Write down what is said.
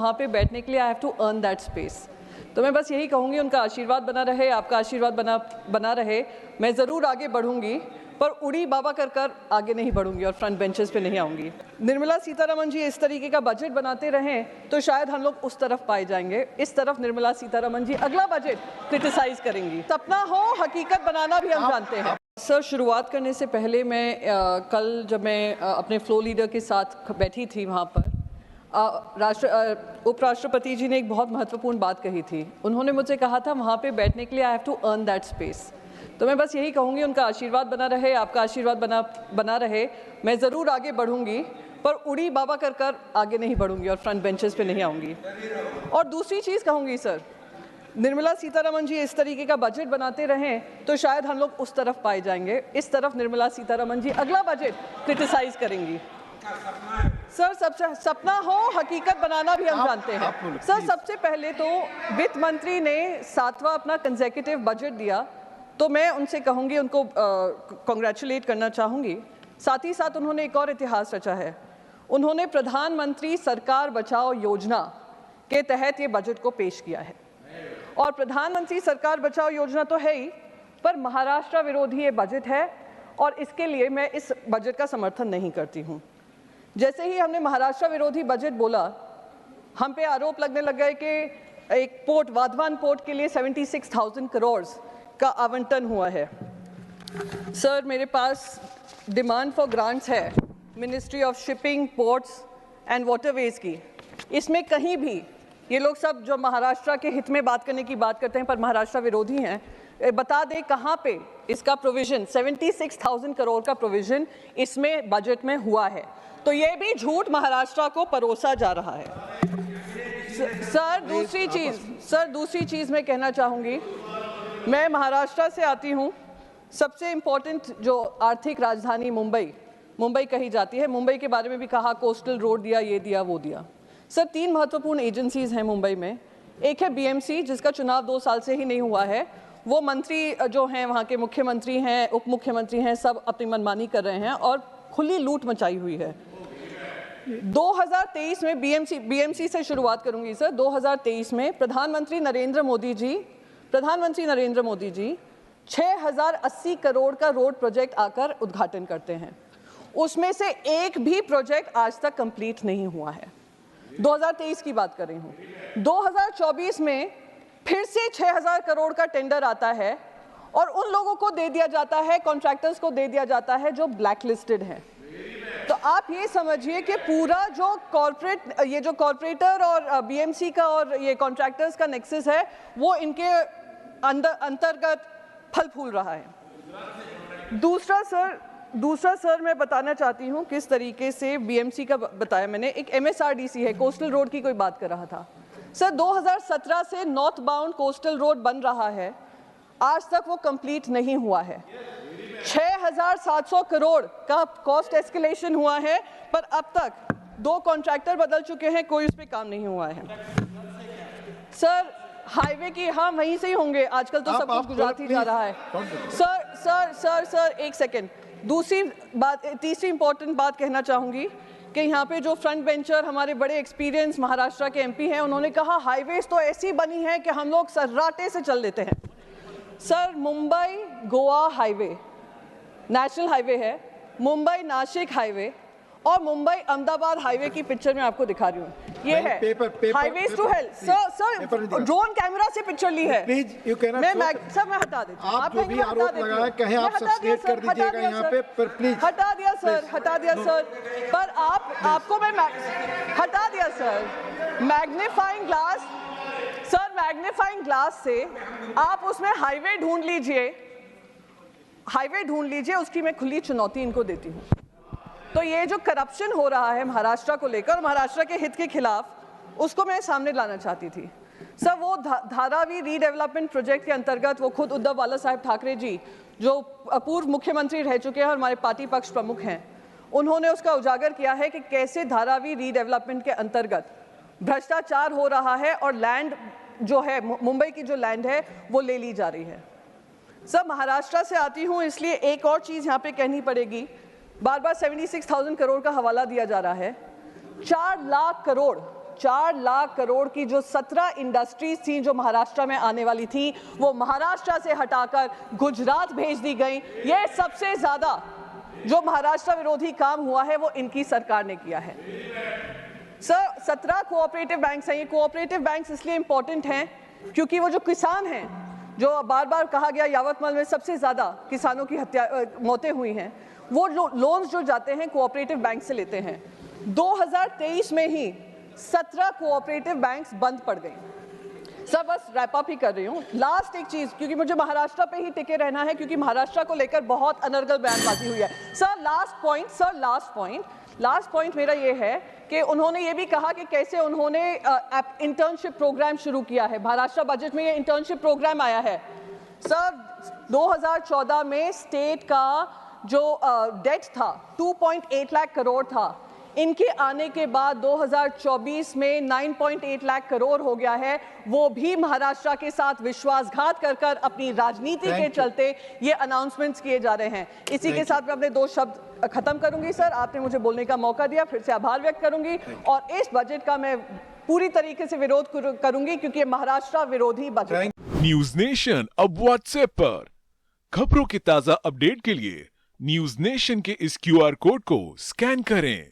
वहाँ पे बैठने के लिए I have to earn that space. तो मैं बस यही कहूँगी, उनका आशीर्वाद बना रहे, आपका आशीर्वाद बना रहे। मैं ज़रूर आगे बढ़ूँगी, पर उड़ी बाबा कर आगे नहीं बढ़ूंगी और फ्रंट बेंचेस पे नहीं आऊँगी। निर्मला सीतारमण जी इस तरीके का बजट बनाते रहें तो शायद हम लोग उस तरफ पाए जाएंगे। इस तरफ निर्मला सीतारमण जी अगला बजट क्रिटिसाइज करेंगी। सपना हो, हकीकत बनाना भी हम जानते हैं। सर, शुरुआत करने से पहले मैं कल जब मैं अपने फ्लो लीडर के साथ बैठी थी वहाँ पर, उपराष्ट्रपति जी ने एक बहुत महत्वपूर्ण बात कही थी। उन्होंने मुझसे कहा था वहाँ पे बैठने के लिए I have to earn that space. तो मैं बस यही कहूँगी, उनका आशीर्वाद बना रहे, आपका आशीर्वाद बना रहे। मैं ज़रूर आगे बढ़ूँगी, पर उड़ी बाबा कर आगे नहीं बढ़ूँगी और फ्रंट बेंचेस पे नहीं आऊँगी। और दूसरी चीज़ कहूँगी सर, निर्मला सीतारमण जी इस तरीके का बजट बनाते रहें तो शायद हम लोग उस तरफ पाए जाएंगे। इस तरफ निर्मला सीतारमण जी अगला बजट क्रिटिसाइज करेंगी। सर, सबसे सपना हो, हकीकत बनाना भी हम जानते हैं। सर, सबसे पहले तो वित्त मंत्री ने 7वां अपना कंसेक्यूटिव बजट दिया, तो मैं उनसे कहूँगी, उनको कॉन्ग्रेचुलेट करना चाहूँगी। साथ ही साथ उन्होंने एक और इतिहास रचा है। उन्होंने प्रधानमंत्री सरकार बचाओ योजना के तहत ये बजट को पेश किया है। और प्रधानमंत्री सरकार बचाओ योजना तो है ही, पर महाराष्ट्र विरोधी ये बजट है और इसके लिए मैं इस बजट का समर्थन नहीं करती हूँ। जैसे ही हमने महाराष्ट्र विरोधी बजट बोला, हम पे आरोप लगने लग गए कि एक पोर्ट, वाधवान पोर्ट के लिए 76,000 करोड़ का आवंटन हुआ है। सर, मेरे पास डिमांड फॉर ग्रांट्स है ministry of shipping, ports and waterways की। इसमें कहीं भी ये लोग सब जो महाराष्ट्र के हित में बात करने की बात करते हैं पर महाराष्ट्र विरोधी हैं, बता दें कहाँ पे इसका प्रोविज़न 76,000 करोड़ का प्रोविज़न इसमें बजट में हुआ है। तो ये भी झूठ महाराष्ट्र को परोसा जा रहा है। सर, दूसरी चीज़ मैं कहना चाहूँगी, मैं महाराष्ट्र से आती हूँ। सबसे इम्पोर्टेंट जो आर्थिक राजधानी मुंबई कही जाती है। मुंबई के बारे में भी कहा, कोस्टल रोड दिया, ये दिया, वो दिया। सर, 3 महत्वपूर्ण एजेंसीज़ हैं मुंबई में। एक है बीएमसी, जिसका चुनाव 2 साल से ही नहीं हुआ है। वो मंत्री जो हैं, वहाँ के मुख्यमंत्री हैं, उप मुख्यमंत्री हैं, सब अपनी मनमानी कर रहे हैं और खुली लूट मचाई हुई है। 2023 में बीएमसी से शुरुआत करूँगी सर। 2023 में प्रधानमंत्री नरेंद्र मोदी जी 6,080 करोड़ का रोड प्रोजेक्ट आकर उद्घाटन करते हैं। उसमें से एक भी प्रोजेक्ट आज तक कंप्लीट नहीं हुआ है। 2023 की बात कर रही हूँ। 2024 में फिर से 6,000 करोड़ का टेंडर आता है और उन लोगों को दे दिया जाता है, कॉन्ट्रैक्टर्स को दे दिया जाता है जो ब्लैकलिस्टेड हैं। तो आप ये समझिए कि पूरा जो कॉर्पोरेटर और बीएमसी का और ये कॉन्ट्रैक्टर्स का नेक्सस है, वो इनके अंतर्गत फल फूल रहा है। दूसरा सर मैं बताना चाहती हूँ किस तरीके से बीएमसी का बताया मैंने। एक एमएसआरडीसी है, कोस्टल रोड की कोई बात कर रहा था। सर, 2017 से नॉर्थ बाउंड कोस्टल रोड बन रहा है, आज तक वो कंप्लीट नहीं हुआ है। 6,700 करोड़ का कॉस्ट एस्केलेशन हुआ है, पर अब तक 2 कॉन्ट्रैक्टर बदल चुके हैं, कोई उस पर काम नहीं हुआ है। सर, हाईवे की, हाँ वहीं से ही होंगे, आजकल तो सब कुछ गुजरात ही जा रहा है। सर एक सेकेंड। तीसरी इंपॉर्टेंट बात कहना चाहूँगी कि यहाँ पे जो फ्रंट बेंचर हमारे बड़े एक्सपीरियंस महाराष्ट्र के एमपी हैं, उन्होंने कहा हाईवेज तो ऐसी बनी है कि हम लोग सर्राटे से चल देते हैं। Sir, Mumbai Goa highway national highway है, मुंबई नासिक हाईवे और मुंबई अहमदाबाद हाईवे की पिक्चर मैं आपको दिखा रही हूँ। ये है highways to hell. Sir drone camera से पिक्चर ली है। प्लीज यू कैन मैं हटा देती हूँ। आप जो भी आरोप लगाए कहीं आप सब्सटेट कर दीजिएगा यहाँ पे, पर प्लीज हटा दिया सर। पर आपको मैं हटा दिया सर। मैग्नीफाइंग ग्लास से आप उसमें हाईवे ढूंढ लीजिए, उसकी मैं खुली चुनौती इनको देती हूँ। तो ये जो करप्शन हो रहा है महाराष्ट्र को लेकर, महाराष्ट्र के हित के खिलाफ, उसको मैं सामने लाना चाहती थी। सर, वो धारावी रीडेवलपमेंट प्रोजेक्ट के अंतर्गत वो खुद उद्धव बाला साहेब ठाकरे जी, जो पूर्व मुख्यमंत्री रह चुके हैं और हमारे पार्टी पक्ष प्रमुख हैं, उन्होंने उसका उजागर किया है कि कैसे धारावी रीडेवलपमेंट के अंतर्गत भ्रष्टाचार हो रहा है और लैंड जो है, मुंबई की जो लैंड है, वो ले ली जा रही है। सर, महाराष्ट्र से आती हूँ, इसलिए एक और चीज़ यहाँ पे कहनी पड़ेगी। बार बार 76,000 करोड़ का हवाला दिया जा रहा है। 4 लाख करोड़ 4 लाख करोड़ की जो 17 इंडस्ट्रीज थी जो महाराष्ट्र में आने वाली थी, वो महाराष्ट्र से हटाकर गुजरात भेज दी गई। ये सबसे ज्यादा जो महाराष्ट्र विरोधी काम हुआ है वो इनकी सरकार ने किया है। सर, 17 कोऑपरेटिव बैंक्स हैं। ये कोऑपरेटिव बैंक्स इसलिए इंपॉर्टेंट हैं क्योंकि वो जो किसान हैं, जो बार बार कहा गया यावतमल में सबसे ज्यादा किसानों की मौतें हुई हैं, वो लोन्स जो जाते हैं कोऑपरेटिव बैंक से लेते हैं। 2023 में ही 17 कोऑपरेटिव बैंक्स बंद पड़ गए। सर, बस रैप अप ही कर रही हूँ। लास्ट एक चीज, क्योंकि मुझे महाराष्ट्र पे ही टिके रहना है, क्योंकि महाराष्ट्र को लेकर बहुत अनर्गल बयानबाजी हुई है। सर, लास्ट पॉइंट मेरा ये है कि उन्होंने ये भी कहा कि कैसे उन्होंने इंटर्नशिप प्रोग्राम शुरू किया है। महाराष्ट्र बजट में ये इंटर्नशिप प्रोग्राम आया है। सर, 2014 में स्टेट का जो डेट था 2.8 लाख करोड़ था। इनके आने के बाद 2024 में 9.8 लाख करोड़ हो गया है। वो भी महाराष्ट्र के साथ विश्वासघात कर अपनी राजनीति के चलते ये अनाउंसमेंट्स किए जा रहे हैं। इसी के साथ मैं अपने 2 शब्द खत्म करूंगी। सर, आपने मुझे बोलने का मौका दिया, फिर से आभार व्यक्त करूंगी और इस बजट का मैं पूरी तरीके से विरोध करूंगी क्योंकि ये महाराष्ट्र विरोधी बजट है। न्यूज नेशन अब व्हाट्सएप पर खबरों के ताजा अपडेट के लिए न्यूज नेशन के इस QR कोड को स्कैन करें।